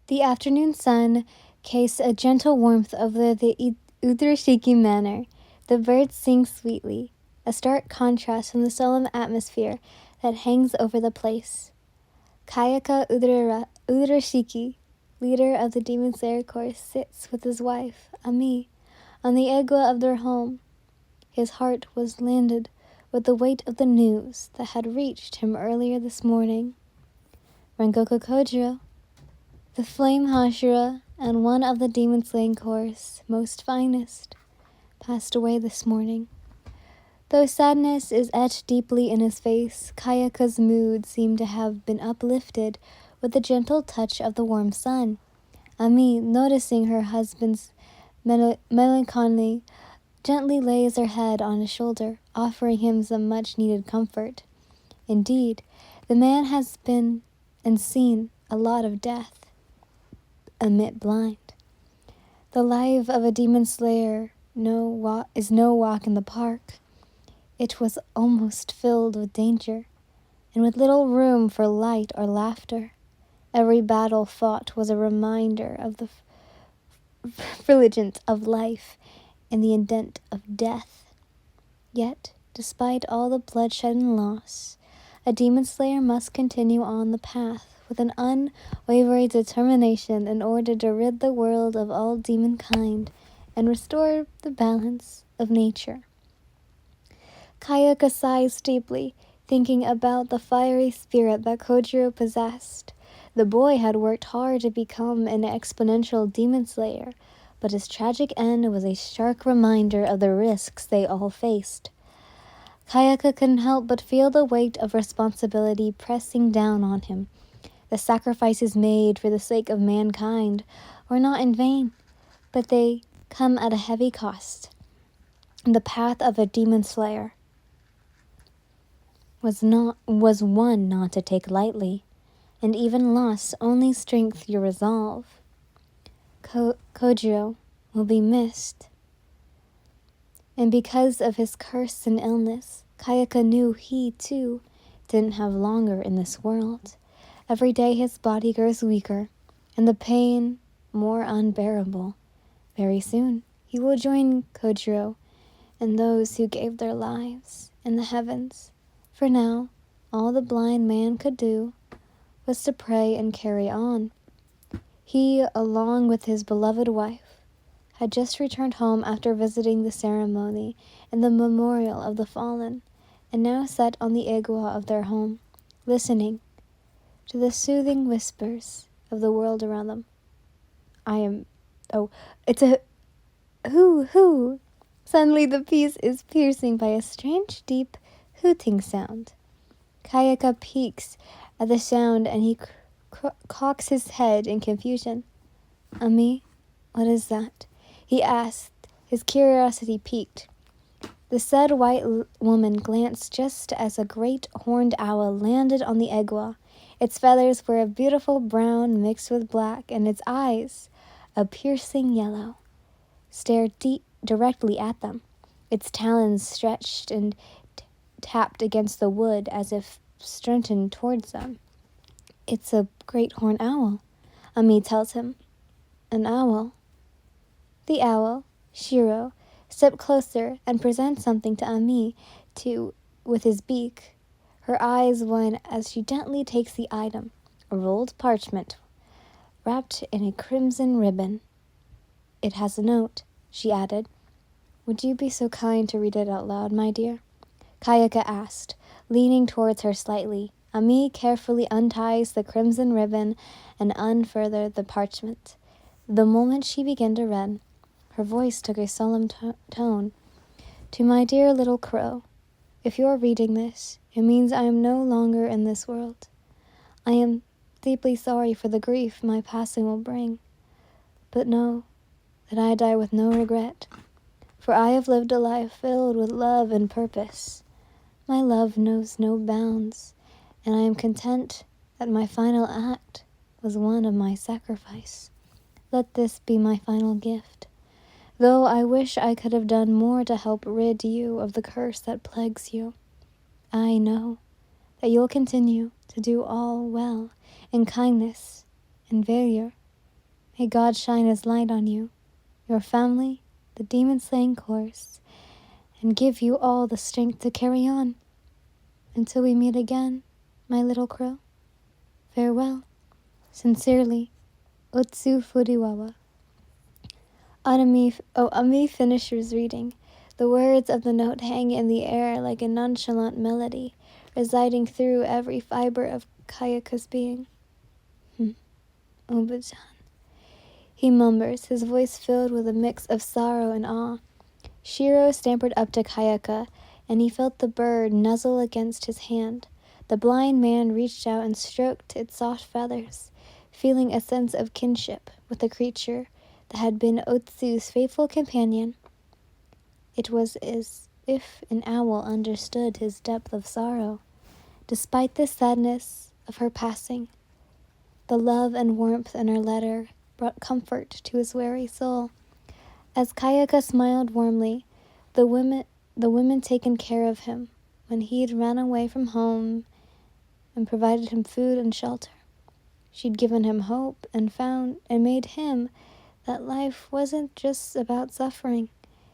The afternoon sun casts a gentle warmth over the Udrashiki manor. The birds sing sweetly, a stark contrast from the solemn atmosphere that hangs over the place. Kayaka Udrashiki, leader of the Demon Slayer Corps, sits with his wife, Ami, on the egwa of their home. His heart was landed with the weight of the news that had reached him earlier this morning. Rengoku Kojiro, the Flame Hashira and one of the Demon Slaying Corps' most finest, passed away this morning. Though sadness is etched deeply in his face, Kayaka's mood seemed to have been uplifted with the gentle touch of the warm sun. Ami, noticing her husband's melancholy, gently lays her head on his shoulder, offering him some much-needed comfort. Indeed, the man has been and seen a lot of death. Amid blind. The life of a demon slayer is no walk in the park. It was almost filled with danger, and with little room for light or laughter. Every battle fought was a reminder of the fulgence of life and the indent of death. Yet, despite all the bloodshed and loss, a demon slayer must continue on the path with an unwavering determination in order to rid the world of all demon kind and restore the balance of nature. Kayaka sighs deeply, thinking about the fiery spirit that Kojiro possessed. The boy had worked hard to become an exponential demon slayer, but his tragic end was a stark reminder of the risks they all faced. Kayaka couldn't help but feel the weight of responsibility pressing down on him. The sacrifices made for the sake of mankind were not in vain, but they come at a heavy cost. The path of a demon slayer was one not to take lightly, and even loss only strengthens your resolve. Kojiro will be missed. And because of his curse and illness, Kayaka knew he, too, didn't have longer in this world. Every day his body grows weaker, and the pain more unbearable. Very soon he will join Kojiro and those who gave their lives in the heavens. For now, all the blind man could do was to pray and carry on. He, along with his beloved wife, had just returned home after visiting the ceremony and the memorial of the fallen, and now sat on the egwa of their home, listening to the soothing whispers of the world around them. It's a hoo. Suddenly the peace is piercing by a strange, deep hooting sound. Kayaka peeks at the sound and he cocks his head in confusion. Ami, what is that? He asked, his curiosity piqued. The said white woman glanced just as a great horned owl landed on the egwa. Its feathers were a beautiful brown mixed with black, and its eyes, a piercing yellow, stared directly at them. Its talons stretched and tapped against the wood as if strengthened towards them. It's a great horned owl, Ami tells him. An owl? The owl, Shiro, stepped closer and presents something to Ami with his beak. Her eyes widen as she gently takes the item, a rolled parchment wrapped in a crimson ribbon. It has a note, she added. Would you be so kind to read it out loud, my dear? Kayaka asked, leaning towards her slightly. Ami carefully unties the crimson ribbon and unfurled the parchment. The moment she began to read, her voice took a solemn tone. To my dear little crow, if you are reading this, it means I am no longer in this world. I am deeply sorry for the grief my passing will bring, but know that I die with no regret, for I have lived a life filled with love and purpose. My love knows no bounds, and I am content that my final act was one of my sacrifice. Let this be my final gift. Though I wish I could have done more to help rid you of the curse that plagues you, I know that you'll continue to do all well in kindness and valor May God shine his light on you, your family, the demon-slaying course, and give you all the strength to carry on. Until we meet again, my little crow. Farewell. Sincerely, Otsu Fujiwara. Ami finishes reading. The words of the note hang in the air like a nonchalant melody, residing through every fiber of Kayaka's being. Oba-chan. He murmurs, his voice filled with a mix of sorrow and awe. Shiro scampered up to Kayaka, and he felt the bird nuzzle against his hand. The blind man reached out and stroked its soft feathers, feeling a sense of kinship with the creature that had been Otsu's faithful companion. It was as if an owl understood his depth of sorrow. Despite the sadness of her passing, the love and warmth in her letter brought comfort to his weary soul. As Kayaka smiled warmly, the women taken care of him when he'd ran away from home and provided him food and shelter. She'd given him hope and made him that life wasn't just about suffering.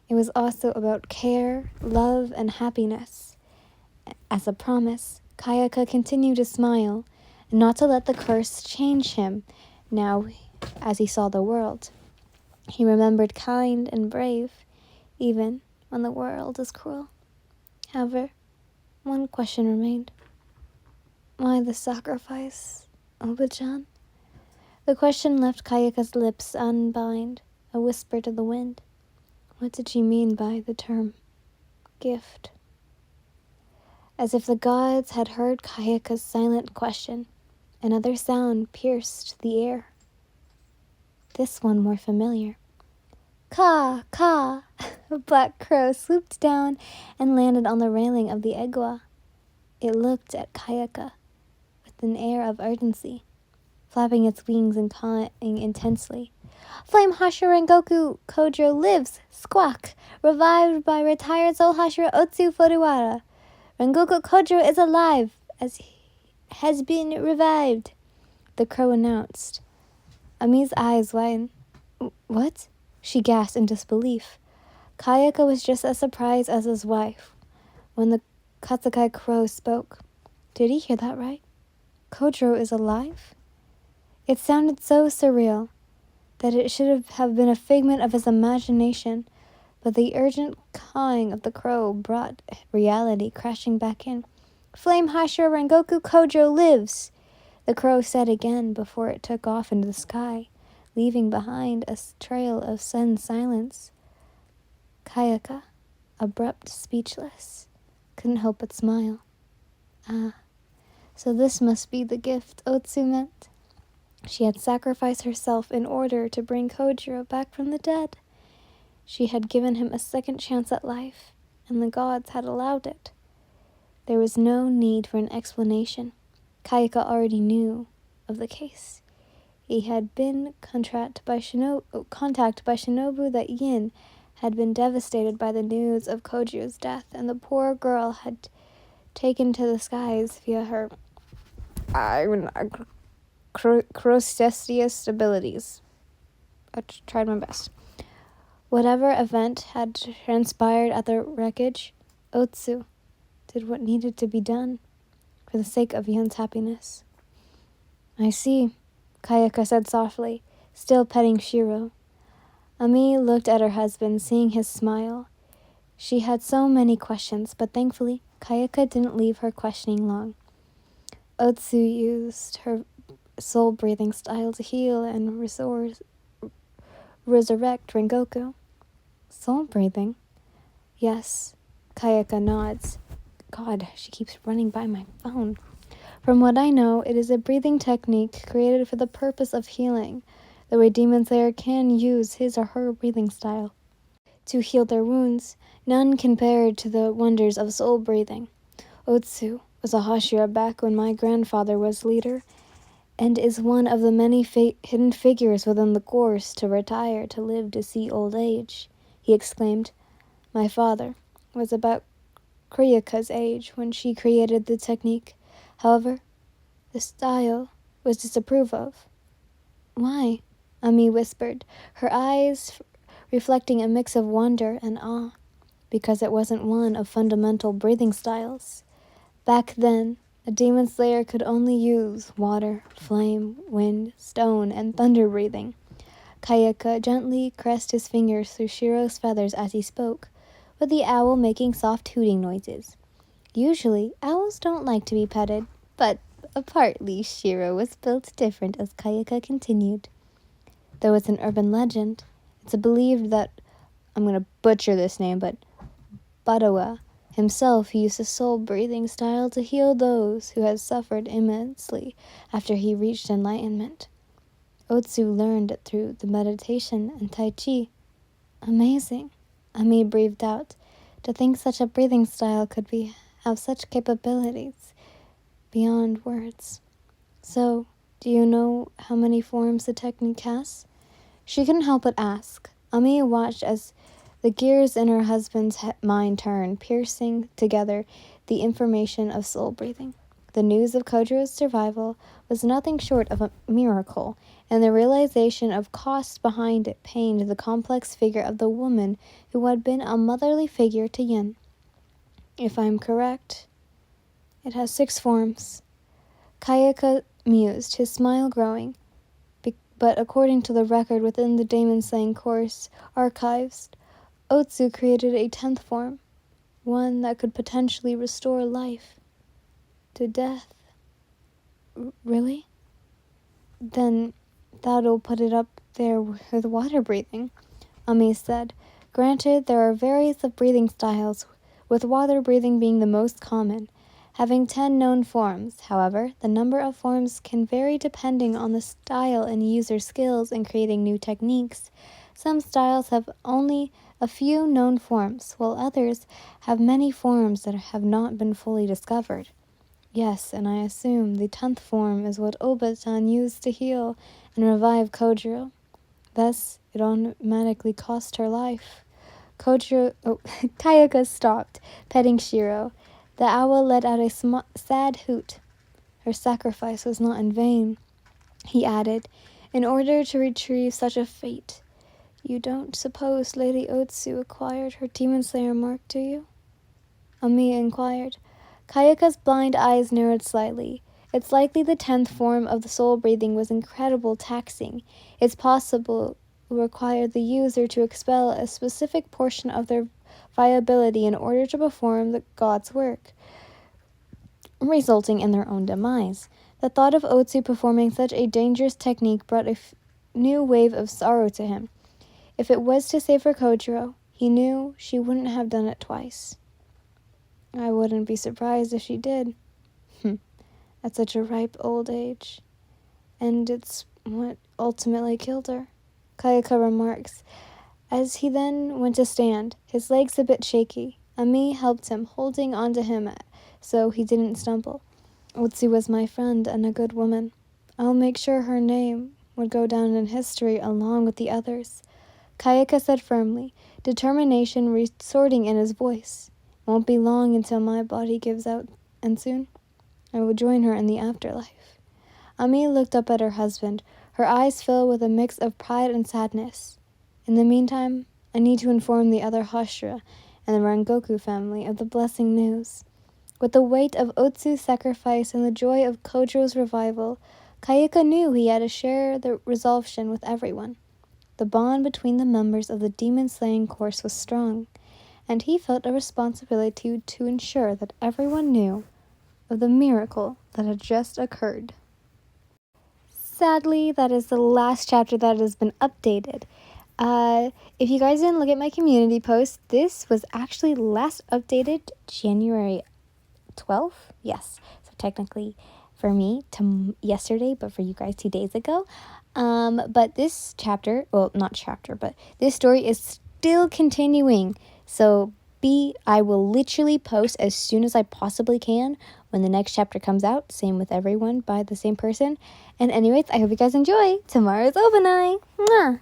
It was also about care, love, and happiness. As a promise, Kayaka continued to smile and not to let the curse change him now as he saw the world. He remembered kind and brave, even when the world is cruel. However, one question remained. Why the sacrifice, Oba-chan? The question left Kayaka's lips unbind, a whisper to the wind. What did she mean by the term gift? As if the gods had heard Kayaka's silent question, another sound pierced the air. This one more familiar. Caw, caw! A black crow swooped down and landed on the railing of the egwa. It looked at Kayaka with an air of urgency, flapping its wings and cawing intensely. Flame Hashira Rengoku Kojo lives! Squawk! Revived by retired Soul Hashira Otsu Fujiwara. Rengoku Kojo is alive, as he has been revived, the crow announced. Ami's eyes widened. What? She gasped in disbelief. Kayaka was just as surprised as his wife when the Katsukai crow spoke. Did he hear that right? Kojo is alive? It sounded so surreal that it should have been a figment of his imagination, but the urgent cawing of the crow brought reality crashing back in. Flame Hashira Rengoku Kojo lives, the crow said again before it took off into the sky, leaving behind a trail of sudden silence. Kayaka, abrupt, speechless, couldn't help but smile. Ah, so this must be the gift Otsu meant. She had sacrificed herself in order to bring Kojiro back from the dead. She had given him a second chance at life, and the gods had allowed it. There was no need for an explanation. Kayaka already knew of the case. He had been contacted by Shinobu that Yin had been devastated by the news of Kojiro's death, and the poor girl had taken to the skies via her crustaceous abilities. I tried my best. Whatever event had transpired at the wreckage, Otsu did what needed to be done for the sake of Yun's happiness. I see, Kayaka said softly, still petting Shiro. Ami looked at her husband, seeing his smile. She had so many questions, but thankfully, Kayaka didn't leave her questioning long. Otsu used her soul-breathing style to heal and resurrect Rengoku. Soul-breathing? Yes, Kayaka nods. God, she keeps running by my phone. From what I know, it is a breathing technique created for the purpose of healing, the way Demon Slayer can use his or her breathing style to heal their wounds, none compared to the wonders of soul breathing. Otsu was a Hashira back when my grandfather was leader, and is one of the many hidden figures within the course to retire to live to see old age, he exclaimed. My father was about Kryaka's age when she created the technique. However, the style was disapproved of. Why? Ami whispered, her eyes reflecting a mix of wonder and awe, because it wasn't one of fundamental breathing styles. Back then, a demon slayer could only use water, flame, wind, stone, and thunder breathing. Kayaka gently caressed his fingers through Shiro's feathers as he spoke, with the owl making soft hooting noises. Usually, owls don't like to be petted, but apparently Shiro was built different, as Kayaka continued. Though it's an urban legend, it's believed that, I'm going to butcher this name, but Badawa himself used a soul-breathing style to heal those who had suffered immensely after he reached enlightenment. Otsu learned it through the meditation and Tai Chi. Amazing, Ami breathed out. To think such a breathing style could have such capabilities beyond words. So, do you know how many forms the technique has? She couldn't help but ask. Ami watched as the gears in her husband's mind turned, piercing together the information of soul breathing. The news of Kojiro's survival was nothing short of a miracle, and the realization of cost behind it pained the complex figure of the woman who had been a motherly figure to Yin. If I'm correct, it has 6 forms. Kayaka mused, his smile growing. But according to the record within the Demon Slaying course archives, Otsu created a 10th form, one that could potentially restore life to death. Really? Then that'll put it up there with water breathing, Ami said. Granted, there are various of breathing styles, with water breathing being the most common, having 10 known forms. However, the number of forms can vary depending on the style and user skills in creating new techniques. Some styles have only a few known forms, while others have many forms that have not been fully discovered. Yes, and I assume the 10th form is what Oba-chan used to heal and revive Kojiro. Thus, it automatically cost her life. Kayaka stopped, petting Shiro. The owl let out a sad hoot. Her sacrifice was not in vain, he added, in order to retrieve such a fate. You don't suppose Lady Otsu acquired her Demon Slayer mark, do you? Ami inquired. Kayaka's blind eyes narrowed slightly. It's likely the 10th form of the soul breathing was incredibly taxing. It's possible it required the user to expel a specific portion of their viability in order to perform the god's work, resulting in their own demise. The thought of Otsu performing such a dangerous technique brought a new wave of sorrow to him. If it was to save her Kojiro, he knew she wouldn't have done it twice. I wouldn't be surprised if she did. At such a ripe old age. And it's what ultimately killed her, Kayaka remarks, as he then went to stand, his legs a bit shaky. Ami helped him, holding onto him so he didn't stumble. Otsu was my friend and a good woman. I'll make sure her name would go down in history along with the others, Kayaka said firmly, determination resorting in his voice. Won't be long until my body gives out, and soon I will join her in the afterlife. Ami looked up at her husband, her eyes filled with a mix of pride and sadness. In the meantime, I need to inform the other Hashira and the Rengoku family of the blessing news. With the weight of Otsu's sacrifice and the joy of Kojiro's revival, Kayaka knew he had to share the resolution with everyone. The bond between the members of the demon-slaying course was strong, and he felt a responsibility to ensure that everyone knew of the miracle that had just occurred. Sadly, that is the last chapter that has been updated. If you guys didn't look at my community post, this was actually last updated January 12th. Yes, so technically for me yesterday, but for you guys 2 days ago. But this chapter, well, not chapter, but this story is still continuing. So I will literally post as soon as I possibly can when the next chapter comes out. Same with everyone by the same person. And anyways, I hope you guys enjoy tomorrow's open eye. Mwah!